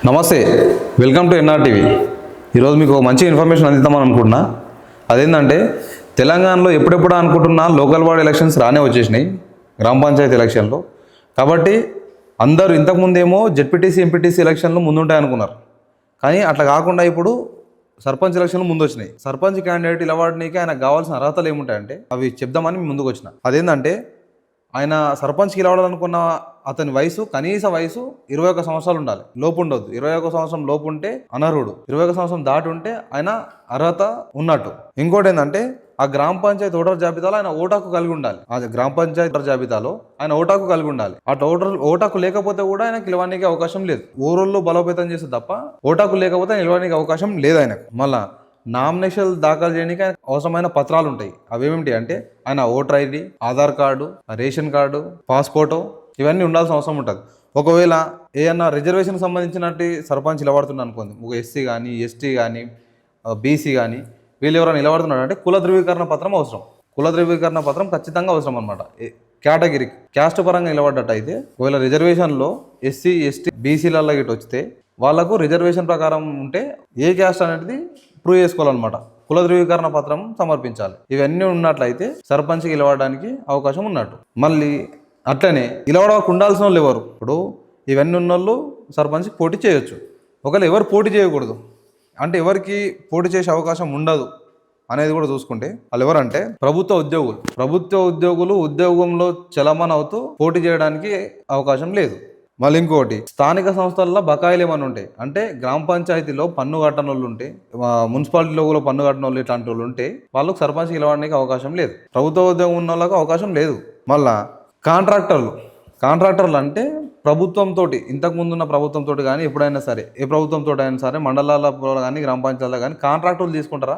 నమస్తే, welcome to NR TV. ఈరోజు మీకు మంచి ఇన్ఫర్మేషన్ అందిద్దామని అనుకుంటున్నా. అదేంటంటే తెలంగాణలో ఎప్పుడెప్పుడు అనుకుంటున్న లోకల్ బాడీ ఎలక్షన్స్ రానే వచ్చేసినాయి, గ్రామ పంచాయతీ ఎలక్షన్లు. కాబట్టి అందరూ ఇంతకుముందేమో జెడ్పీటీసీ ఎంపీటీసీ ఎలక్షన్లు ముందుంటాయి అనుకున్నారు. కానీ అట్లా కాకుండా ఇప్పుడు సర్పంచ్ ఎలక్షన్లు ముందు వచ్చినాయి. సర్పంచ్ క్యాండిడేట్ నిలబడడానికి ఆయనకు కావాల్సిన అర్హతలు ఏముంటాయంటే అవి చెప్దామని ముందుకు వచ్చిన. అదేంటంటే ఆయన సర్పంచ్కి నిలబడాలనుకున్న అతని వయసు, కనీస వయసు 21 సంవత్సరాలు ఉండాలి, లోపు ఉండొద్దు. 21 సంవత్సరం లోపు ఉంటే అనర్హుడు, 21 సంవత్సరం దాటి ఉంటే ఆయన అర్హత ఉన్నట్టు. ఇంకోటి ఏంటంటే ఆ గ్రామ పంచాయతీ ఓటర్ జాబితాలో ఆయన ఓటాకు కలిగి ఉండాలి. ఆ గ్రామ పంచాయతీ ఓటర్ జాబితాలో ఆయన ఓటాకు కలిగి ఉండాలి. అట్లా ఓటాకు లేకపోతే కూడా ఆయనకు నిలవడానికి అవకాశం లేదు. ఊరోళ్ళు బలోపేతం చేస్తే తప్ప ఓటాకు లేకపోతే నిలవడానికి అవకాశం లేదు ఆయనకు. మళ్ళా నామినేషన్ దాఖలు చేయడానికి ఆయన అవసరమైన పత్రాలు ఉంటాయి. అవేమిటి అంటే ఆయన voter ID, Aadhaar card, ration card, passport, ఇవన్నీ ఉండాల్సిన అవసరం ఉంటుంది. ఒకవేళ ఏమన్నా రిజర్వేషన్ సంబంధించినట్టు సర్పంచ్ నిలబడుతున్నాడు అనుకోండి, ఒక ఎస్సీ కానీ, ఎస్టీ కానీ, బీసీ కానీ, వీళ్ళు ఎవరైనా నిలబడుతున్నాడు అంటే కుల ధృవీకరణ పత్రం అవసరం. కుల ధృవీకరణ పత్రం ఖచ్చితంగా అవసరం అనమాట. కేటగిరీ క్యాస్ట్ పరంగా నిలబడ్డట్టు అయితే, ఒకవేళ రిజర్వేషన్లో ఎస్సీ, ఎస్టీ, బీసీలలో గిట్ట వస్తే వాళ్ళకు రిజర్వేషన్ ప్రకారం ఉంటే ఏ క్యాస్ట్ అనేది ప్రూవ్ చేసుకోవాలన్నమాట. కుల ధృవీకరణ పత్రం సమర్పించాలి. ఇవన్నీ ఉన్నట్లయితే సర్పంచ్కి నిలబడడానికి అవకాశం ఉన్నట్టు. మళ్ళీ అట్లనే నిలబడకు ఉండాల్సిన వాళ్ళు ఎవరు? ఇప్పుడు ఇవన్నీ ఉన్న వాళ్ళు సర్పంచ్కి పోటీ చేయొచ్చు. ఒకవేళ ఎవరు పోటీ చేయకూడదు అంటే ఎవరికి పోటీ చేసే అవకాశం ఉండదు అనేది కూడా చూసుకుంటే వాళ్ళు ఎవరంటే ప్రభుత్వ ఉద్యోగులు ఉద్యోగంలో చలమన్ అవుతూ పోటీ చేయడానికి అవకాశం లేదు. మళ్ళీ ఇంకోటి, స్థానిక సంస్థల్లో బకాయిలు ఏమైనా ఉంటాయి అంటే గ్రామ పంచాయతీలో పన్ను కట్టని వాళ్ళు ఉంటే, మున్సిపాలిటీలో కూడా పన్ను కట్టిన వాళ్ళు ఇట్లాంటి వాళ్ళు ఉంటే వాళ్ళకు సర్పంచ్ నిలవడానికి అవకాశం లేదు. ప్రభుత్వ ఉద్యోగం ఉన్న వాళ్ళకు అవకాశం లేదు. మళ్ళా కాంట్రాక్టర్లు అంటే ప్రభుత్వంతో, ఇంతకుముందున్న ప్రభుత్వంతో కానీ ఎప్పుడైనా సరే, ఏ ప్రభుత్వంతో అయినా సరే, మండలాలలో కానీ గ్రామ పంచాయతీలో కానీ కాంట్రాక్టర్లు తీసుకుంటారా,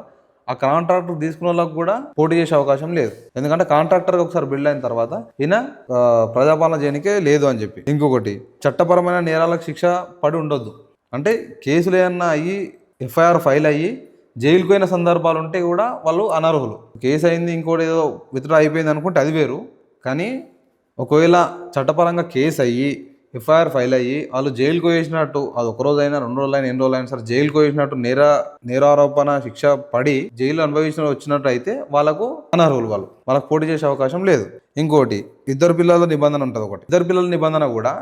ఆ కాంట్రాక్టర్ తీసుకున్న వాళ్ళకు కూడా పోటీ చేసే అవకాశం లేదు. ఎందుకంటే కాంట్రాక్టర్కి ఒకసారి బిల్డ్ అయిన తర్వాత ఈయన ప్రజాపాలన చేయడానికే లేదు అని చెప్పి. ఇంకొకటి, చట్టపరమైన నేరాలకు శిక్ష పడి ఉండొద్దు. అంటే కేసులు ఏమన్నా అయ్యి ఎఫ్ఐఆర్ ఫైల్ అయ్యి జైలుకు పోయిన సందర్భాలు ఉంటే కూడా వాళ్ళు అనర్హులు. కేసు అయింది, ఇంకోటి ఏదో విత్డ్రా అయిపోయింది అనుకుంటే అది వేరు. కానీ ఒకవేళ చట్టపరంగా కేసు అయ్యి ఎఫ్ఐఆర్ ఫైల్ అయ్యి వాళ్ళు జైలుకు వేసినట్టు, అది ఒక రోజైనా 2 రోజులైనా ఎన్ని రోజులైనా సరే జైలుకు వేసినట్టు నేరారోపణ శిక్ష పడి జైలు అనుభవించిన వచ్చినట్టు అయితే వాళ్ళకు అనర్హులు, వాళ్ళకు పోటీ చేసే అవకాశం లేదు. ఇంకోటి, ఇద్దరు పిల్లల నిబంధన ఉంటుంది. ఒకటి, ఇద్దరు పిల్లల నిబంధన కూడా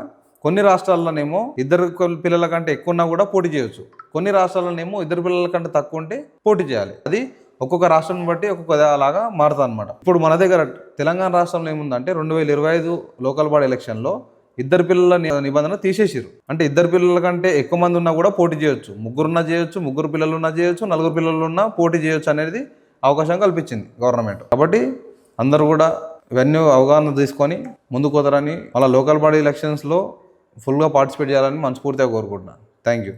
కొన్ని రాష్ట్రాల్లోనేమో ఇద్దరు పిల్లల కంటే ఎక్కువ ఉన్నా కూడా పోటీ చేయొచ్చు. కొన్ని రాష్ట్రాల్లోనేమో ఇద్దరు పిల్లల కంటే తక్కువ ఉంటే పోటీ చేయాలి. అది ఒక్కొక్క రాష్ట్రం బట్టి ఒక్కొక్క అలాగా మారుతుంది అనమాట. ఇప్పుడు మన దగ్గర తెలంగాణ రాష్ట్రంలో ఏముందంటే 2025 లోకల్ బాడీ ఎలక్షన్లో ఇద్దరు పిల్లల నిబంధన తీసేసారు. అంటే ఇద్దరు పిల్లల కంటే ఎక్కువ మంది ఉన్నా కూడా పోటీ చేయొచ్చు. ముగ్గురున్నా చేయొచ్చు, ముగ్గురు పిల్లలు ఉన్నా చేయొచ్చు, 4 పిల్లలు ఉన్నా పోటీ చేయొచ్చు అనేది అవకాశం కల్పించింది గవర్నమెంట్. కాబట్టి అందరూ కూడా ఇవన్నీ అవగాహన తీసుకొని ముందుకు పోతారని, వాళ్ళ లోకల్ బాడీ ఎలక్షన్స్లో ఫుల్గా పార్టిసిపేట్ చేయాలని మనస్ఫూర్తిగా కోరుకుంటున్నాను. Thank you.